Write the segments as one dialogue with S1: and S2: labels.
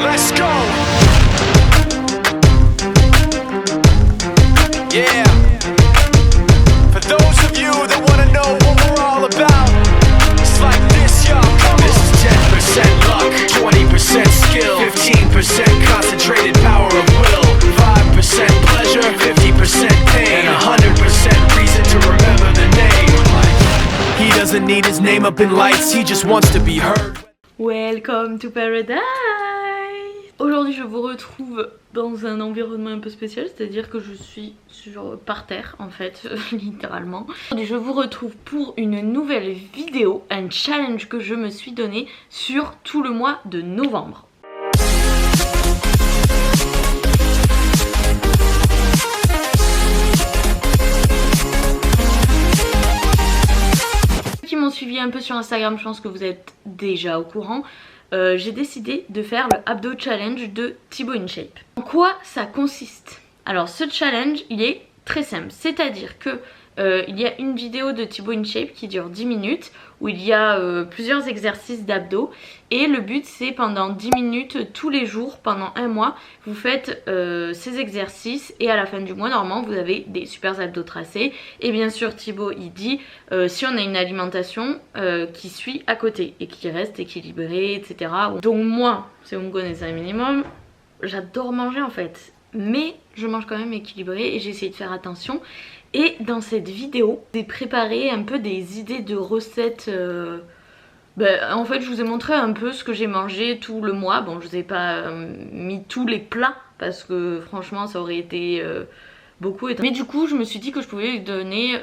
S1: Let's go. Yeah. For those of you that want to know what we're all about, it's like this, y'all. This is 10% luck, 20% skill, 15% concentrated power of will, 5% pleasure, 50% pain, and 100% reason to remember the name. He doesn't need his name up in lights, he just wants to be heard.
S2: Welcome to Paradise. Aujourd'hui je vous retrouve dans un environnement un peu spécial, c'est-à-dire que je suis par terre en fait, littéralement. Aujourd'hui je vous retrouve pour une nouvelle vidéo, un challenge que je me suis donné sur tout le mois de novembre. Ceux qui m'ont suivi un peu sur Instagram, je pense que vous êtes déjà au courant. J'ai décidé de faire le Abdo Challenge de Thibaut InShape. En quoi ça consiste? Alors ce challenge il est très simple, c'est-à-dire que il y a une vidéo de Thibaut InShape qui dure 10 minutes où il y a plusieurs exercices d'abdos et le but c'est pendant 10 minutes tous les jours pendant un mois vous faites ces exercices et à la fin du mois normalement vous avez des super abdos tracés et bien sûr Thibaut il dit si on a une alimentation qui suit à côté et qui reste équilibrée etc. Donc moi si vous me connaissez un minimum j'adore manger en fait mais je mange quand même équilibré et j'ai essayé de faire attention. Et dans cette vidéo, j'ai préparé un peu des idées de recettes. En fait, je vous ai montré un peu ce que j'ai mangé tout le mois. Bon, je vous ai pas mis tous les plats parce que franchement, ça aurait été beaucoup. Mais du coup, je me suis dit que je pouvais lui donner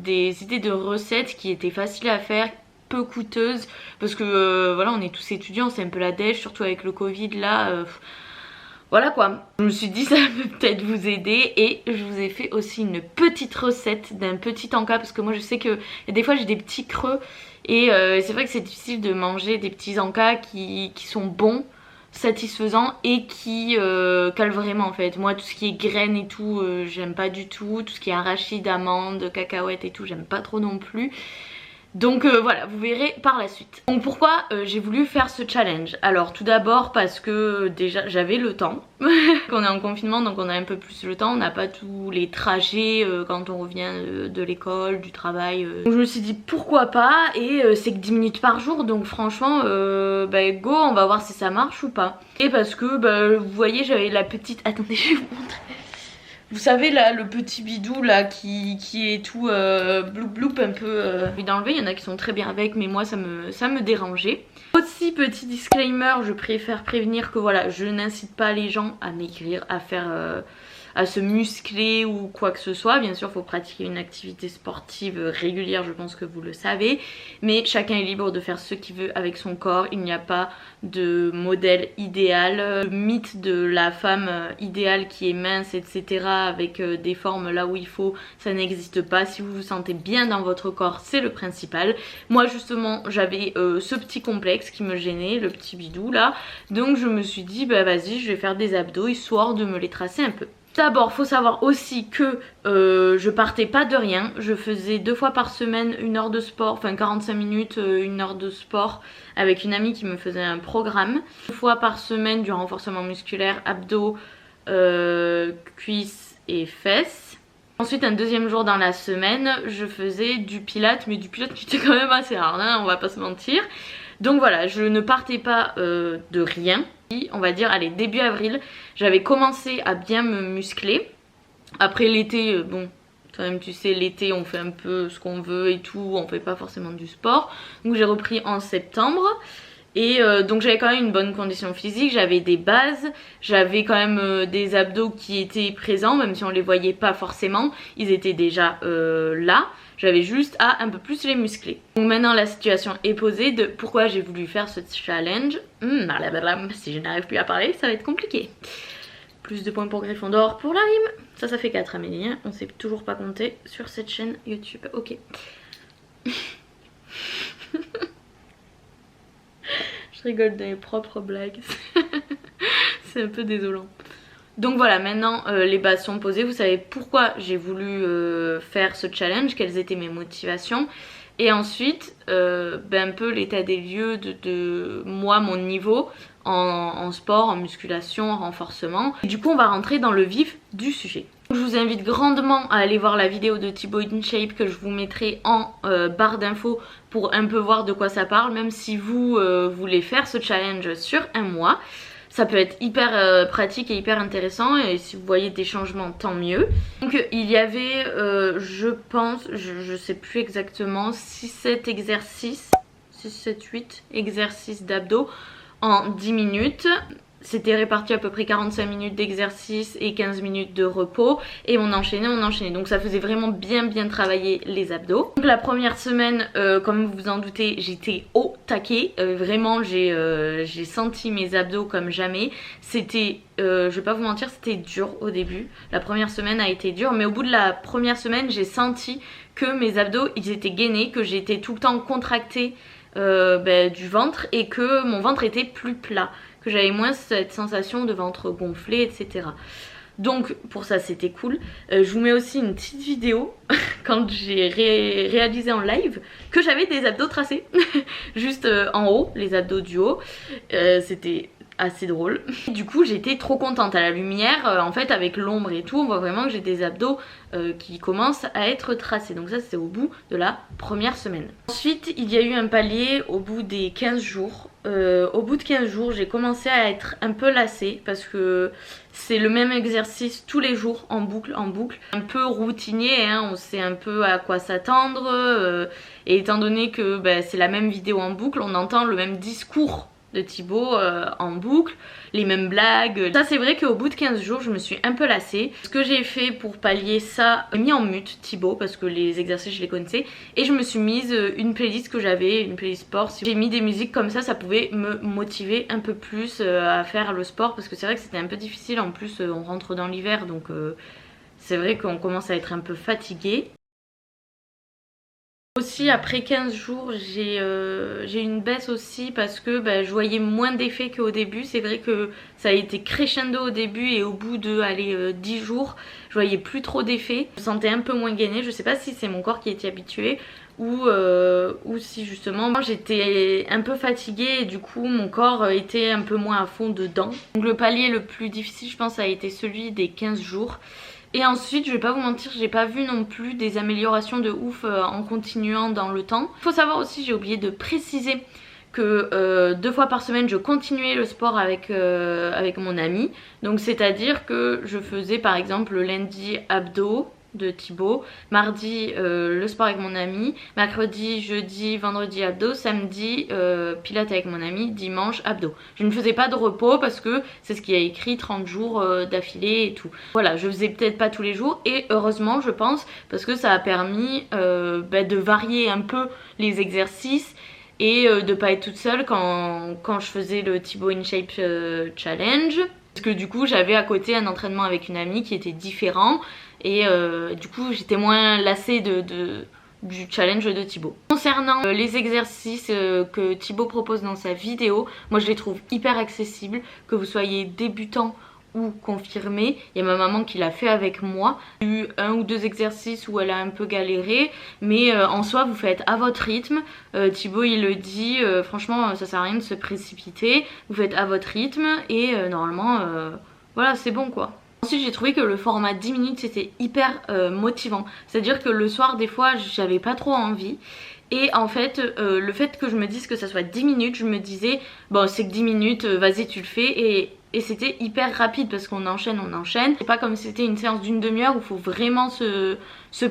S2: des idées de recettes qui étaient faciles à faire, peu coûteuses. Parce que voilà, on est tous étudiants, c'est un peu la dèche, surtout avec le Covid là. Voilà quoi, je me suis dit ça peut peut-être vous aider et je vous ai fait aussi une petite recette d'un petit encas parce que moi je sais que des fois j'ai des petits creux et c'est vrai que c'est difficile de manger des petits encas qui sont bons, satisfaisants et qui calent vraiment en fait. Moi tout ce qui est graines et tout j'aime pas du tout ce qui est arachide, amandes, cacahuètes et tout j'aime pas trop non plus. Donc voilà, vous verrez par la suite. Donc pourquoi j'ai voulu faire ce challenge? Alors tout d'abord parce que déjà j'avais le temps. On est en confinement donc on a un peu plus le temps. On n'a pas tous les trajets quand on revient de l'école, du travail. Donc je me suis dit pourquoi pas et c'est que 10 minutes par jour. Donc franchement go, on va voir si ça marche ou pas. Et parce que vous voyez j'avais la petite... Attendez je vais vous montrer. Vous savez là le petit bidou là qui est tout bloup bloup un peu envie d'enlever, il y en a qui sont très bien avec mais moi ça me dérangeait. Aussi petit disclaimer, je préfère prévenir que voilà je n'incite pas les gens à maigrir, à faire à se muscler ou quoi que ce soit. Bien sûr il faut pratiquer une activité sportive régulière, je pense que vous le savez, mais chacun est libre de faire ce qu'il veut avec son corps. Il n'y a pas de modèle idéal, le mythe de la femme idéale qui est mince etc avec des formes là où il faut, ça n'existe pas. Si vous vous sentez bien dans votre corps c'est le principal. Moi justement j'avais ce petit complexe qui me gênait, le petit bidou là, donc je me suis dit vas-y je vais faire des abdos histoire de me les tracer un peu. D'abord, faut savoir aussi que je partais pas de rien. Je faisais 2 fois par semaine 1 heure de sport, enfin 45 minutes, 1 heure de sport avec une amie qui me faisait un programme. 2 fois par semaine du renforcement musculaire, abdos, cuisses et fesses. Ensuite, un deuxième jour dans la semaine, je faisais du pilates, mais du pilates qui était quand même assez rare, hein, on va pas se mentir. Donc voilà, je ne partais pas de rien. On va dire, allez, début avril, j'avais commencé à bien me muscler. Après l'été, bon, toi-même tu sais, l'été on fait un peu ce qu'on veut et tout, on fait pas forcément du sport. Donc j'ai repris en septembre. Et donc j'avais quand même une bonne condition physique, j'avais des bases, j'avais quand même des abdos qui étaient présents, même si on les voyait pas forcément, ils étaient déjà là. J'avais juste à un peu plus les muscler. Donc maintenant la situation est posée de pourquoi j'ai voulu faire ce challenge. Si je n'arrive plus à parler, ça va être compliqué. Plus de points pour Gryffondor pour la rime. Ça fait 4 Amélie, hein. On sait toujours pas compter sur cette chaîne YouTube. Ok. Je rigole de mes propres blagues. C'est un peu désolant. Donc voilà, maintenant les bases sont posées. Vous savez pourquoi j'ai voulu faire ce challenge, quelles étaient mes motivations. Et ensuite un peu l'état des lieux de moi, mon niveau en sport, en musculation, en renforcement. Et du coup on va rentrer dans le vif du sujet. Je vous invite grandement à aller voir la vidéo de Thibaut InShape que je vous mettrai en barre d'infos pour un peu voir de quoi ça parle, même si vous voulez faire ce challenge sur un mois. Ça peut être hyper pratique et hyper intéressant, et si vous voyez des changements, tant mieux. Donc il y avait, je pense, je sais plus exactement, 6-7 exercices, 6-7-8 exercices d'abdos en 10 minutes. C'était réparti à peu près 45 minutes d'exercice et 15 minutes de repos. Et on enchaînait. Donc ça faisait vraiment bien travailler les abdos. Donc la première semaine, comme vous vous en doutez, j'étais au taquet. Vraiment, j'ai senti mes abdos comme jamais. C'était, je vais pas vous mentir, c'était dur au début. La première semaine a été dure. Mais au bout de la première semaine, j'ai senti que mes abdos, ils étaient gainés. Que j'étais tout le temps contractée du ventre. Et que mon ventre était plus plat. Que j'avais moins cette sensation de ventre gonflé, etc. Donc pour ça c'était cool. Je vous mets aussi une petite vidéo quand j'ai réalisé en live que j'avais des abdos tracés. Juste en haut, les abdos du haut. C'était assez drôle. Du coup j'étais trop contente à la lumière. En fait avec l'ombre et tout, on voit vraiment que j'ai des abdos qui commencent à être tracés. Donc ça c'est au bout de la première semaine. Ensuite il y a eu un palier au bout des 15 jours. Au bout de 15 jours j'ai commencé à être un peu lassée parce que c'est le même exercice tous les jours en boucle. Un peu routinier, hein, on sait un peu à quoi s'attendre. Et étant donné que c'est la même vidéo en boucle, on entend le même discours de Thibaut en boucle, les mêmes blagues. Ça c'est vrai qu'au bout de 15 jours je me suis un peu lassée. Ce que j'ai fait pour pallier ça, j'ai mis en mute Thibaut parce que les exercices je les connaissais, et je me suis mise une playlist que j'avais, une playlist sport. J'ai mis des musiques comme ça pouvait me motiver un peu plus à faire le sport, parce que c'est vrai que c'était un peu difficile. En plus on rentre dans l'hiver, donc c'est vrai qu'on commence à être un peu fatigué. Aussi après 15 jours j'ai une baisse aussi parce que je voyais moins d'effets qu'au début. C'est vrai que ça a été crescendo au début, et au bout de 10 jours je voyais plus trop d'effets. Je me sentais un peu moins gainée. Je sais pas si c'est mon corps qui était habitué ou si justement j'étais un peu fatiguée et du coup mon corps était un peu moins à fond dedans. Donc le palier le plus difficile je pense a été celui des 15 jours. Et ensuite, je vais pas vous mentir, j'ai pas vu non plus des améliorations de ouf en continuant dans le temps. Il faut savoir aussi, j'ai oublié de préciser que 2 fois par semaine je continuais le sport avec mon ami. Donc c'est à dire que je faisais par exemple le lundi abdos de Thibaut, mardi le sport avec mon ami, mercredi, jeudi, vendredi abdos, samedi pilates avec mon ami, dimanche abdos. Je ne faisais pas de repos parce que c'est ce qui a écrit 30 jours d'affilée et tout. Voilà, je faisais peut-être pas tous les jours, et heureusement je pense, parce que ça a permis de varier un peu les exercices et de pas être toute seule quand je faisais le Thibaut InShape challenge. Parce que du coup j'avais à côté un entraînement avec une amie qui était différent, et du coup j'étais moins lassée du challenge de Thibaut. Concernant les exercices que Thibaut propose dans sa vidéo, moi je les trouve hyper accessibles, que vous soyez débutant ou confirmé. Il y a ma maman qui l'a fait avec moi. J'ai eu 1 ou 2 exercices où elle a un peu galéré, mais en soi vous faites à votre rythme. Thibaut il le dit, franchement ça sert à rien de se précipiter, vous faites à votre rythme et normalement voilà, c'est bon quoi. Ensuite j'ai trouvé que le format 10 minutes c'était hyper motivant, c'est à dire que le soir des fois j'avais pas trop envie. Et en fait, le fait que je me dise que ça soit 10 minutes, je me disais, bon c'est que 10 minutes, vas-y tu le fais, et c'était hyper rapide parce qu'on enchaîne. C'est pas comme si c'était une séance d'une demi-heure où il faut vraiment se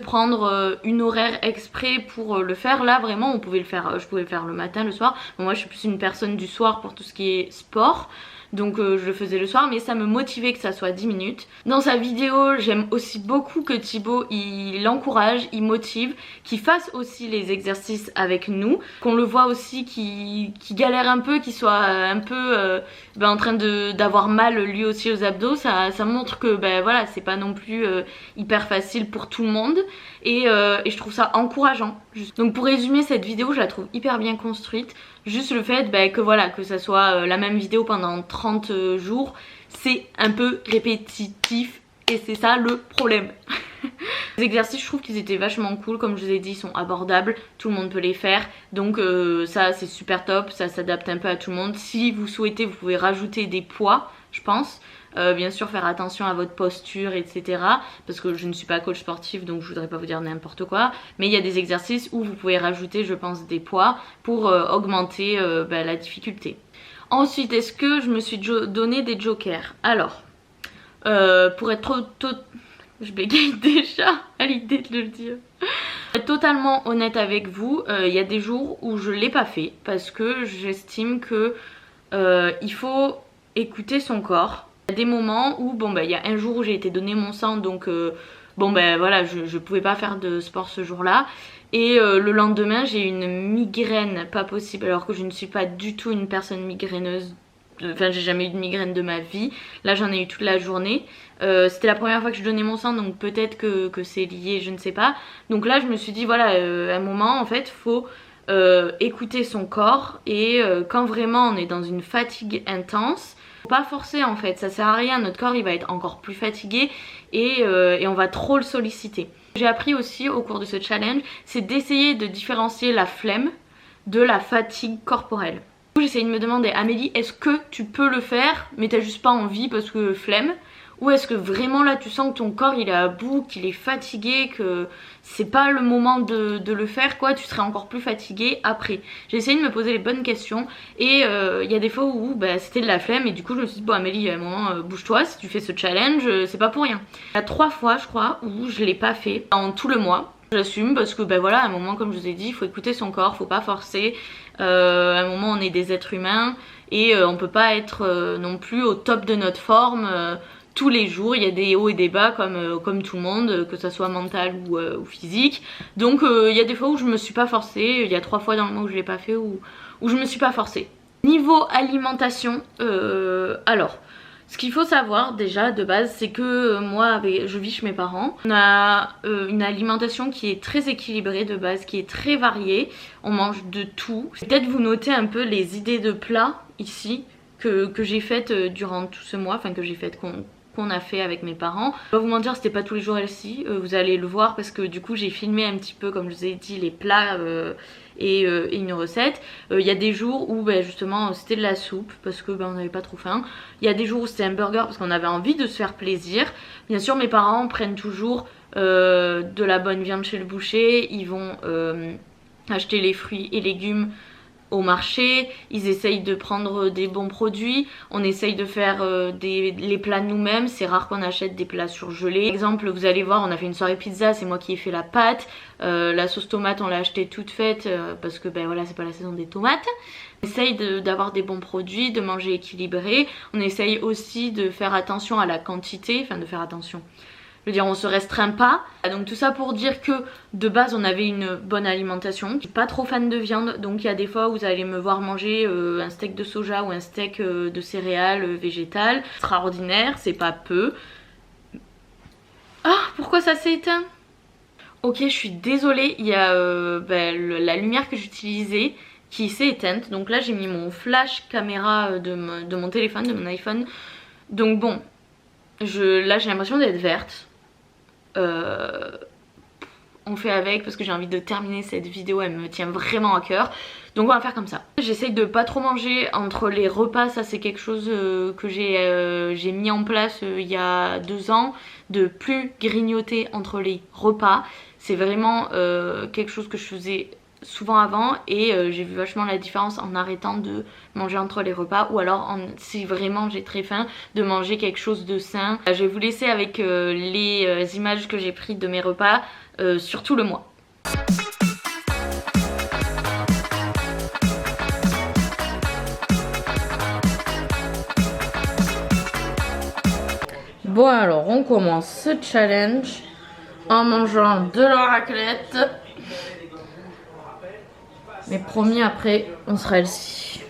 S2: prendre une horaire exprès pour le faire. Là vraiment on pouvait le faire, je pouvais le faire le matin, le soir. Bon, moi je suis plus une personne du soir pour tout ce qui est sport. Donc je le faisais le soir, mais ça me motivait que ça soit 10 minutes. Dans sa vidéo, j'aime aussi beaucoup que Thibaut il encourage, il motive, qu'il fasse aussi les exercices avec nous, qu'on le voit aussi qui galère un peu, qu'il soit un peu en train d'avoir mal lui aussi aux abdos. Ça montre que voilà, c'est pas non plus hyper facile pour tout le monde, et je trouve ça encourageant. Donc pour résumer, cette vidéo je la trouve hyper bien construite. Juste le fait que voilà, que ça soit la même vidéo pendant 30 jours, c'est un peu répétitif, et c'est ça le problème. Les exercices, je trouve qu'ils étaient vachement cool, comme je vous ai dit, ils sont abordables, tout le monde peut les faire, donc ça c'est super top, ça s'adapte un peu à tout le monde. Si vous souhaitez, vous pouvez rajouter des poids, je pense. Bien sûr faire attention à votre posture, etc. Parce que je ne suis pas coach sportif, donc je voudrais pas vous dire n'importe quoi. Mais il y a des exercices où vous pouvez rajouter, je pense, des poids pour augmenter la difficulté. Ensuite, est-ce que je me suis donné des jokers? Alors, pour être je bégaye déjà à l'idée de le dire. Pour être totalement honnête avec vous, il y a des jours où je l'ai pas fait parce que j'estime que il faut écouter son corps. Il y a des moments où, il y a un jour où j'ai été donner mon sang, donc voilà, je pouvais pas faire de sport ce jour-là. Et le lendemain, j'ai une migraine pas possible, alors que je ne suis pas du tout une personne migraineuse. Enfin, j'ai jamais eu de migraine de ma vie. Là, j'en ai eu toute la journée. C'était la première fois que je donnais mon sang, donc peut-être que c'est lié, je ne sais pas. Donc là, je me suis dit, voilà, à un moment, en fait, faut écouter son corps. Et quand vraiment on est dans une fatigue intense, faut pas forcer en fait, ça sert à rien, notre corps il va être encore plus fatigué et on va trop le solliciter. J'ai appris aussi au cours de ce challenge, c'est d'essayer de différencier la flemme de la fatigue corporelle. J'essaye de me demander, Amélie, est-ce que tu peux le faire mais t'as juste pas envie parce que flemme? Ou est-ce que vraiment là tu sens que ton corps il est à bout, qu'il est fatigué, que c'est pas le moment de le faire quoi, tu serais encore plus fatigué après. J'ai essayé de me poser les bonnes questions et il y a des fois où c'était de la flemme et du coup je me suis dit bon Amélie à un moment bouge-toi, si tu fais ce challenge c'est pas pour rien. Il y a 3 fois je crois où je l'ai pas fait en tout le mois. J'assume parce que voilà à un moment comme je vous ai dit il faut écouter son corps, faut pas forcer. À un moment on est des êtres humains et on peut pas être non plus au top de notre forme. Tous les jours, il y a des hauts et des bas comme tout le monde, que ça soit mental ou physique. Donc il y a des fois où je me suis pas forcée, il y a 3 fois dans le mois où je l'ai pas fait où je me suis pas forcée. Niveau alimentation, alors ce qu'il faut savoir déjà de base c'est que moi je vis chez mes parents. On a une alimentation qui est très équilibrée de base, qui est très variée, on mange de tout. Peut-être vous notez un peu les idées de plats ici que j'ai faites durant tout ce mois, enfin que j'ai faites qu'on a fait avec mes parents. Je vais vous mentir, c'était pas tous les jours elle-ci, vous allez le voir parce que du coup j'ai filmé un petit peu comme je vous ai dit les plats et une recette. Il y a des jours où justement c'était de la soupe parce que on n'avait pas trop faim. Il y a des jours où c'était un burger parce qu'on avait envie de se faire plaisir. Bien sûr mes parents prennent toujours de la bonne viande chez le boucher, ils vont acheter les fruits et légumes au marché, ils essayent de prendre des bons produits, on essaye de faire les plats nous-mêmes, c'est rare qu'on achète des plats surgelés. Par exemple, vous allez voir, on a fait une soirée pizza, c'est moi qui ai fait la pâte, la sauce tomate on l'a achetée toute faite parce que voilà c'est pas la saison des tomates. On essaye d'avoir des bons produits, de manger équilibré, on essaye aussi de faire attention à la quantité, enfin de faire attention. Je veux dire on se restreint pas. Donc tout ça pour dire que de base on avait une bonne alimentation. Je suis pas trop fan de viande, donc il y a des fois où vous allez me voir manger un steak de soja ou un steak de céréales végétales. Extraordinaire, c'est pas peu. Ah pourquoi ça s'est éteint? Ok je suis désolée, il y a la lumière que j'utilisais qui s'est éteinte. Donc là j'ai mis mon flash caméra de mon téléphone, de mon iPhone. Donc bon, là j'ai l'impression d'être verte. On fait avec parce que j'ai envie de terminer cette vidéo, elle me tient vraiment à cœur. Donc on va faire comme ça. J'essaye de pas trop manger entre les repas, ça c'est quelque chose que j'ai mis en place il y a 2 ans. De plus grignoter entre les repas. C'est vraiment quelque chose que je faisais souvent avant et j'ai vu vachement la différence en arrêtant de manger entre les repas ou alors si vraiment j'ai très faim de manger quelque chose de sain. Je vais vous laisser avec les images que j'ai prises de mes repas sur tout le mois. Bon alors on commence ce challenge en mangeant de la raclette. Mais promis après on sera ici.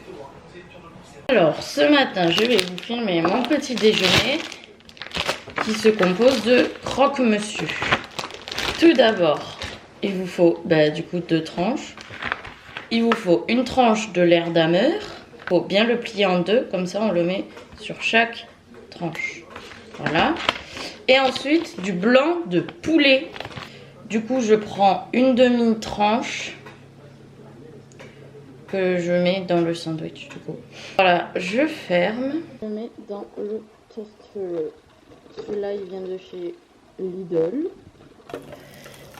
S2: Alors ce matin je vais vous filmer mon petit déjeuner qui se compose de croque-monsieur. Tout d'abord il vous faut du coup 2 tranches. Il vous faut une tranche de l'air d'ameur. Il faut bien le plier en 2, comme ça on le met sur chaque tranche. Voilà. Et ensuite du blanc de poulet Du coup, je prends une demi-tranche que je mets dans le sandwich du coup. Voilà, je ferme. Je mets dans le toaster. Celui-là, il vient de chez Lidl.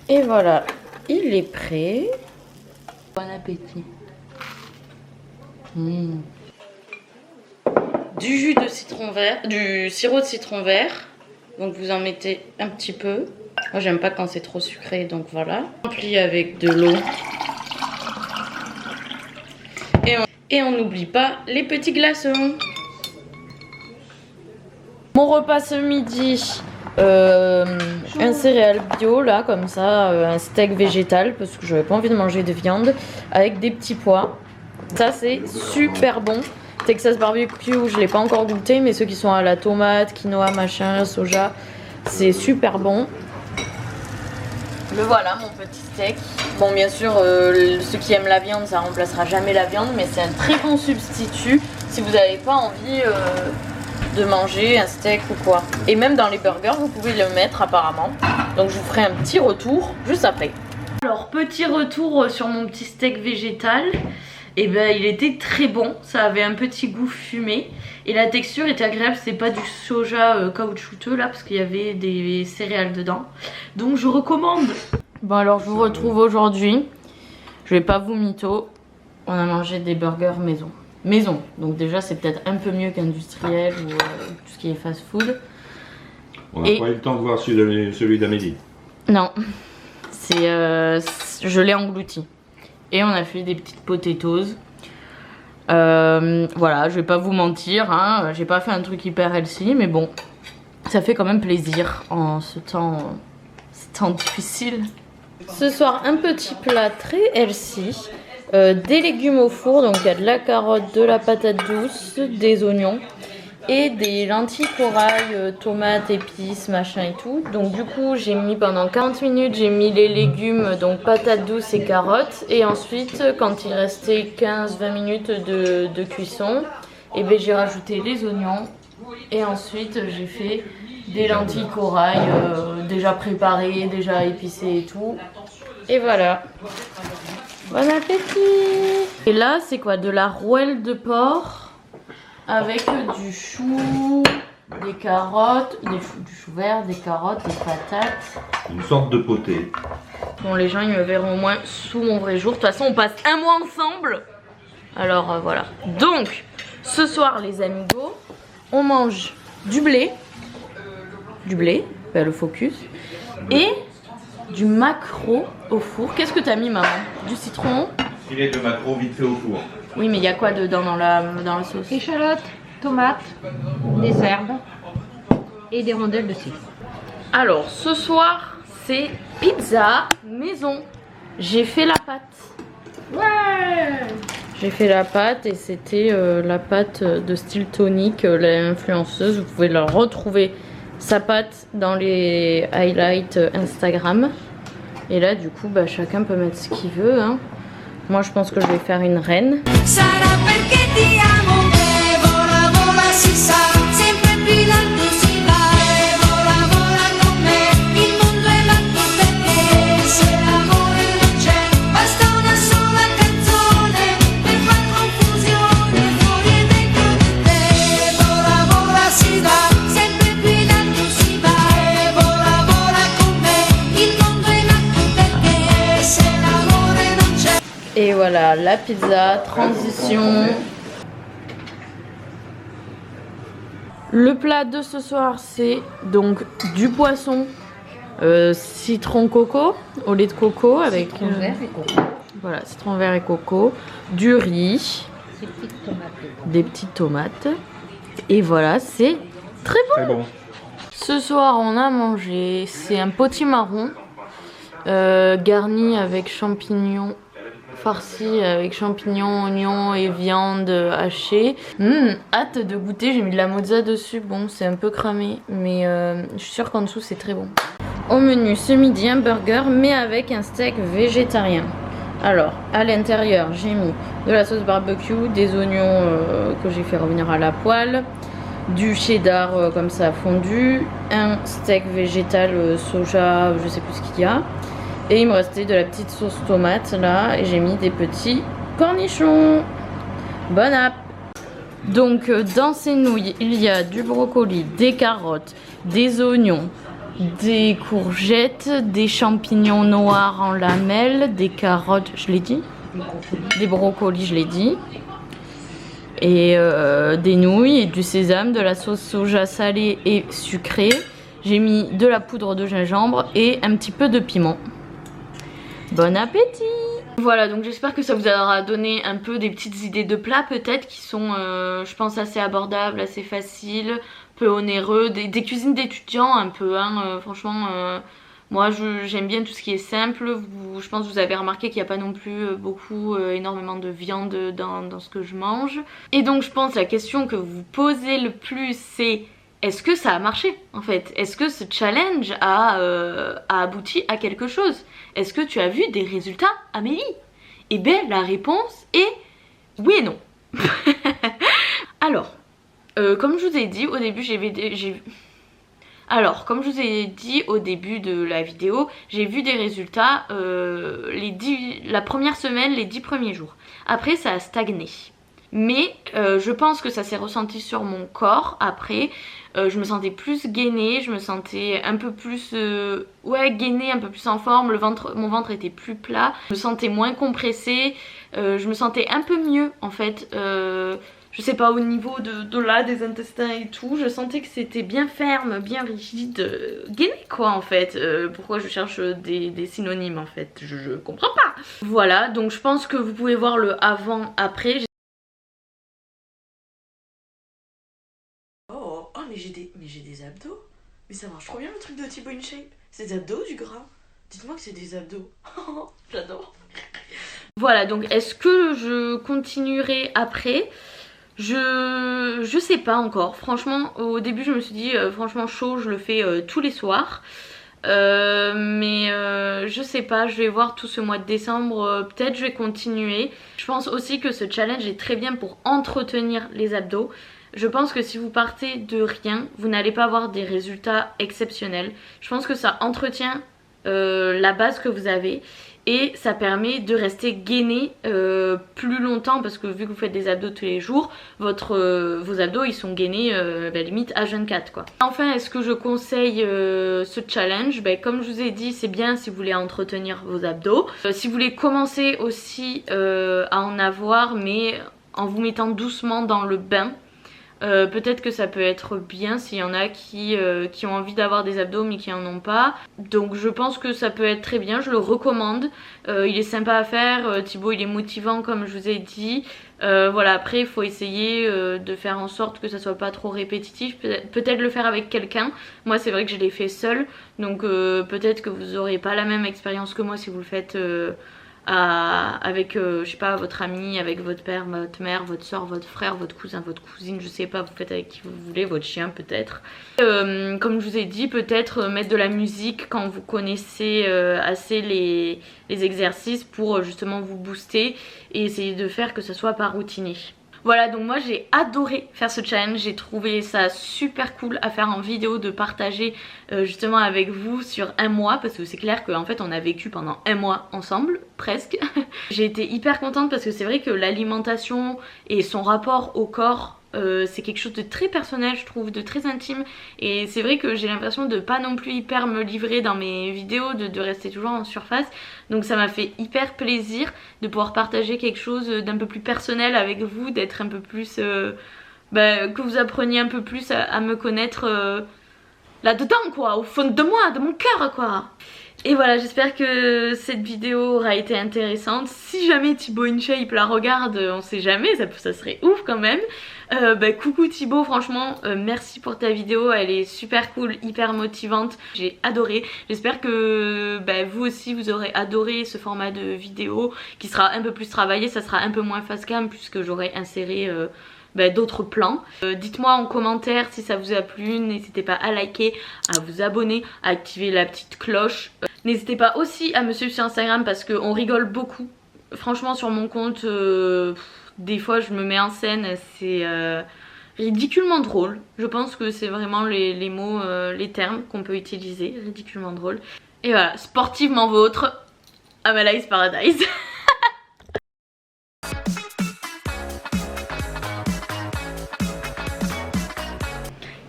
S2: Et voilà, il est prêt. Bon appétit. Du jus de citron vert, du sirop de citron vert. Donc vous en mettez un petit peu. Moi j'aime pas quand c'est trop sucré, donc voilà. Rempli avec de l'eau. Et on n'oublie pas les petits glaçons. Mon repas ce midi, un céréal bio là comme ça, un steak végétal parce que j'avais pas envie de manger de viande avec des petits pois. Ça c'est super bon. Texas barbecue, je l'ai pas encore goûté, mais ceux qui sont à la tomate, quinoa, machin, soja, c'est super bon. Le voilà mon petit steak. Bon bien sûr ceux qui aiment la viande ça remplacera jamais la viande, mais c'est un très bon substitut si vous n'avez pas envie de manger un steak ou quoi. Et même dans les burgers vous pouvez le mettre apparemment. Donc je vous ferai un petit retour juste après. Alors petit retour sur mon petit steak végétal. Et ben il était très bon, ça avait un petit goût fumé et la texture était agréable, c'est pas du soja caoutchouteux là parce qu'il y avait des céréales dedans. Donc je recommande. Bon alors je vous retrouve aujourd'hui, je vais pas vous mytho, on a mangé des burgers maison. Maison, donc déjà c'est peut-être un peu mieux qu'industriel ou tout ce qui est fast food.
S3: On n'a pas eu le temps de voir celui d'Amélie.
S2: Non, je l'ai englouti. Et on a fait des petites potatoes. Voilà, je vais pas vous mentir, hein, j'ai pas fait un truc hyper healthy, mais bon, ça fait quand même plaisir en ce temps difficile. Ce soir, un petit plat très healthy, des légumes au four, donc il y a de la carotte, de la patate douce, des oignons et des lentilles corail, tomates, épices, machin et tout. Donc du coup j'ai mis pendant 40 minutes, j'ai mis les légumes, donc patates douces et carottes. Et ensuite quand il restait 15-20 minutes de cuisson, et ben j'ai rajouté les oignons. Et ensuite j'ai fait des lentilles corail déjà préparées, déjà épicées et tout. Et voilà. Bon appétit! Et là c'est quoi? De la rouelle de porc avec du chou, des carottes, du chou vert, des carottes, des patates.
S3: Une sorte de potée.
S2: Bon, les gens ils me verront au moins sous mon vrai jour. De toute façon on passe un mois ensemble. Alors voilà. Donc ce soir les amigos, on mange du blé, le focus, et du maquereau au four. Qu'est-ce que t'as mis maman? Du citron?
S3: Filet de maquereau vite fait au four.
S2: Oui mais il y a quoi dedans dans la sauce?
S4: Échalotes, tomates, des herbes et des rondelles de citron.
S2: Alors ce soir c'est pizza maison. J'ai fait la pâte.
S4: Ouais!
S2: J'ai fait la pâte et c'était la pâte de style tonique, l'influenceuse. Vous pouvez la retrouver, sa pâte, dans les highlights Instagram. Et là du coup bah, chacun peut mettre ce qu'il veut, hein. Moi je pense que je vais faire une reine. Et voilà, la pizza, transition. Le plat de ce soir, c'est donc du poisson, citron coco, au lait de coco avec
S4: Citron vert et coco.
S2: Voilà, citron vert et coco, du riz,
S4: Des petites tomates.
S2: Et voilà, c'est très bon.
S3: Très bon.
S2: Ce soir, on a mangé, c'est un potimarron garni avec champignons, farci avec champignons, oignons et viande hachée. Hâte de goûter, j'ai mis de la mozza dessus. Bon, c'est un peu cramé, mais je suis sûre qu'en dessous c'est très bon. Au menu ce midi, un burger, mais avec un steak végétarien. Alors, à l'intérieur, j'ai mis de la sauce barbecue, des oignons que j'ai fait revenir à la poêle, du cheddar comme ça fondu, un steak végétal soja, je sais plus ce qu'il y a, Et il me restait de la petite sauce tomate là et j'ai mis des petits cornichons. Bon app. Donc dans ces nouilles il y a du brocoli, des carottes, des oignons, des courgettes, des champignons noirs en lamelles, des carottes, je l'ai dit, des brocolis, je l'ai dit, et des nouilles et du sésame, de la sauce soja salée et sucrée. J'ai mis de la poudre de gingembre et un petit peu de piment. Bon appétit! Voilà, donc j'espère que ça vous aura donné un peu des petites idées de plats peut-être qui sont, je pense, assez abordables, assez faciles, peu onéreux, des cuisines d'étudiants un peu, hein, franchement, moi j'aime bien tout ce qui est simple. Je pense que vous avez remarqué qu'il n'y a pas non plus beaucoup, énormément de viande dans ce que je mange. Et donc je pense la question que vous posez le plus c'est: est-ce que ça a marché en fait? Est-ce que ce challenge a abouti à quelque chose? Est-ce que tu as vu des résultats, Amélie? Eh bien la réponse est oui et non. Alors, comme je vous ai dit au début, comme je vous ai dit au début de la vidéo, j'ai vu des résultats la première semaine, les 10 premiers jours. Après ça a stagné. Mais je pense que ça s'est ressenti sur mon corps après. Je me sentais plus gainée, je me sentais un peu plus gainée, un peu plus en forme, mon ventre était plus plat, je me sentais moins compressée, je me sentais un peu mieux en fait. Je sais pas, au niveau des intestins et tout, je sentais que c'était bien ferme, bien rigide, gainé quoi en fait. Pourquoi je cherche des synonymes en fait, je comprends pas. Voilà, donc je pense que vous pouvez voir le avant-après.
S5: Oh mais j'ai des abdos. Mais ça marche trop bien le truc de Thibaut InShape. C'est des abdos ou du gras? Dites-moi que c'est des abdos. J'adore.
S2: Voilà, donc est-ce que je continuerai après? Je sais pas encore. Franchement, au début je me suis dit franchement chaud, je le fais tous les soirs. Mais je sais pas, je vais voir tout ce mois de décembre, peut-être je vais continuer. Je pense aussi que ce challenge est très bien pour entretenir les abdos. Je pense que si vous partez de rien, vous n'allez pas avoir des résultats exceptionnels. Je pense que ça entretient la base que vous avez et ça permet de rester gainé plus longtemps parce que vu que vous faites des abdos tous les jours, vos abdos ils sont gainés limite H24 quoi. Enfin, est-ce que je conseille ce challenge? Comme je vous ai dit, c'est bien si vous voulez entretenir vos abdos. Si vous voulez commencer aussi à en avoir mais en vous mettant doucement dans le bain, peut-être que ça peut être bien s'il y en a qui ont envie d'avoir des abdos mais qui en ont pas. Donc je pense que ça peut être très bien, je le recommande. Il est sympa à faire, Thibaut il est motivant comme je vous ai dit. Voilà, après il faut essayer de faire en sorte que ça soit pas trop répétitif. Peut-être le faire avec quelqu'un. Moi c'est vrai que je l'ai fait seule. Donc peut-être que vous aurez pas la même expérience que moi si vous le faites avec je sais pas, votre ami, avec votre père, votre mère, votre soeur, votre frère, votre cousin, votre cousine, je sais pas, vous faites avec qui vous voulez, votre chien peut-être. Comme je vous ai dit, peut-être mettre de la musique quand vous connaissez assez les exercices pour justement vous booster et essayer de faire que ça soit pas routinier. Voilà, donc moi j'ai adoré faire ce challenge, j'ai trouvé ça super cool à faire en vidéo, de partager justement avec vous sur un mois, parce que c'est clair qu'en fait on a vécu pendant un mois ensemble, presque. J'ai été hyper contente parce que c'est vrai que l'alimentation et son rapport au corps, c'est quelque chose de très personnel je trouve, de très intime, et c'est vrai que j'ai l'impression de pas non plus hyper me livrer dans mes vidéos, de rester toujours en surface, donc ça m'a fait hyper plaisir de pouvoir partager quelque chose d'un peu plus personnel avec vous, d'être un peu plus que vous appreniez un peu plus à me connaître là-dedans quoi, au fond de moi, de mon cœur quoi. Et voilà, j'espère que cette vidéo aura été intéressante. Si jamais Thibaut InShape la regarde, on sait jamais, ça serait ouf quand même. Coucou Thibaut, franchement merci pour ta vidéo, elle est super cool, hyper motivante, j'ai adoré. J'espère que vous aussi vous aurez adoré ce format de vidéo qui sera un peu plus travaillé, ça sera un peu moins face cam puisque j'aurai inséré d'autres plans. Dites-moi en commentaire si ça vous a plu, n'hésitez pas à liker, à vous abonner, à activer la petite cloche. N'hésitez pas aussi à me suivre sur Instagram parce qu'on rigole beaucoup. Franchement sur mon compte, des fois je me mets en scène, c'est ridiculement drôle. Je pense que c'est vraiment les mots, les termes qu'on peut utiliser, ridiculement drôle. Et voilà, sportivement vôtre, Amelia's Paradise.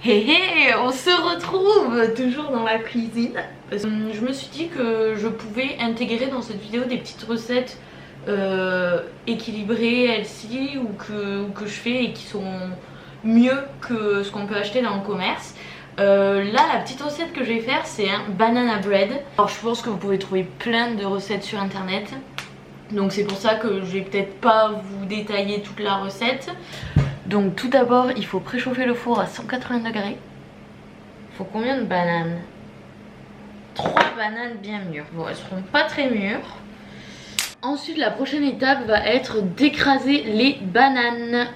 S2: Hé hé, on se retrouve toujours dans la cuisine. Je me suis dit que je pouvais intégrer dans cette vidéo des petites recettes équilibrées, healthy, ou que je fais et qui sont mieux que ce qu'on peut acheter dans le commerce. Là, la petite recette que je vais faire, c'est un banana bread. Alors je pense que vous pouvez trouver plein de recettes sur internet, donc c'est pour ça que je vais peut-être pas vous détailler toute la recette. Donc tout d'abord, il faut préchauffer le four à 180 degrés. Il faut combien de bananes? 3 bananes bien mûres. Bon, elles seront pas très mûres. Ensuite, la prochaine étape va être d'écraser les bananes.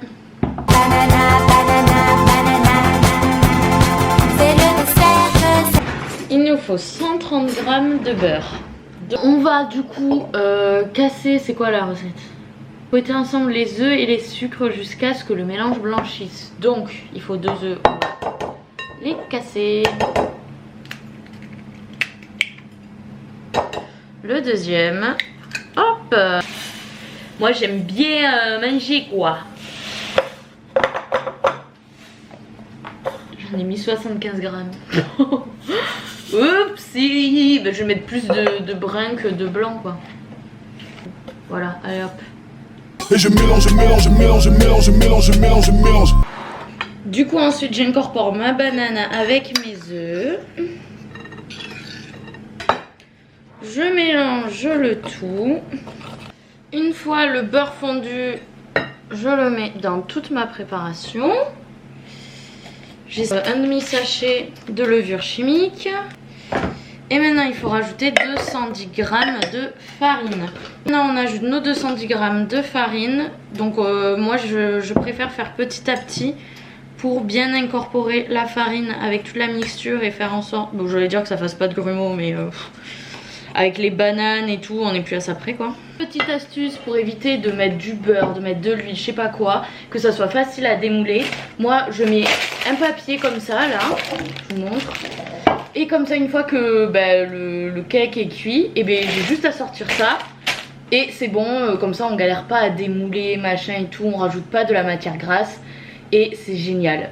S2: Il nous faut 130 g de beurre. On va du coup casser, c'est quoi la recette? Fouetter ensemble les œufs et les sucres jusqu'à ce que le mélange blanchisse. Donc il faut 2 œufs, on va les casser. Le deuxième, hop. Moi j'aime bien manger quoi. J'en ai mis 75 grammes. Oupsie, ben, je vais mettre plus de brun que de blanc quoi. Voilà, allez hop.
S6: Et je mélange.
S2: Du coup ensuite j'incorpore ma banane avec mes œufs. Je mélange le tout. Une fois le beurre fondu, je le mets dans toute ma préparation. J'ai un demi-sachet de levure chimique. Et maintenant il faut rajouter 210 g de farine. Maintenant on ajoute nos 210 g de farine. Donc moi je préfère faire petit à petit pour bien incorporer la farine avec toute la mixture et faire en sorte... Bon, j'allais dire que ça fasse pas de grumeaux, mais avec les bananes et tout, on n'est plus à ça près quoi. Petite astuce pour éviter de mettre du beurre, de mettre de l'huile, je sais pas quoi, que ça soit facile à démouler. Moi je mets un papier comme ça là, je vous montre. Et comme ça, une fois que le cake est cuit, et j'ai juste à sortir ça. Et c'est bon, comme ça on galère pas à démouler, machin et tout. On rajoute pas de la matière grasse. Et c'est génial.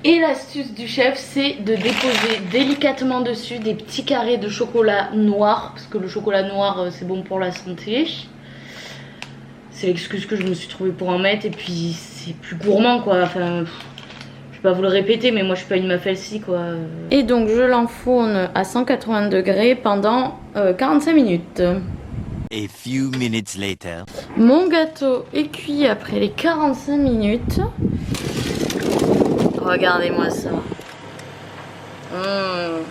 S2: Et l'astuce du chef, c'est de déposer délicatement dessus des petits carrés de chocolat noir. Parce que le chocolat noir, c'est bon pour la santé. C'est l'excuse que je me suis trouvée pour en mettre. Et puis c'est plus gourmand quoi. Enfin... Je vais pas vous le répéter, mais moi je suis pas une meuf healthy quoi. Et donc je l'enfourne à 180 degrés pendant 45 minutes.
S7: A few minutes later.
S2: Mon gâteau est cuit après les 45 minutes. Regardez-moi ça.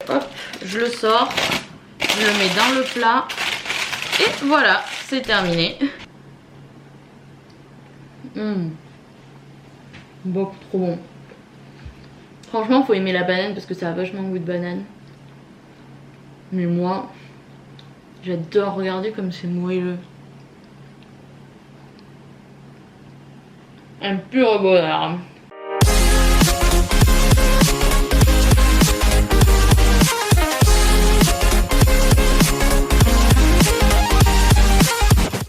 S2: Hop, je le sors, je le mets dans le plat. Et voilà, c'est terminé. Bon, trop bon. Franchement, faut aimer la banane parce que ça a vachement goût de banane. Mais moi, j'adore regarder comme c'est moelleux. Un pur bonheur.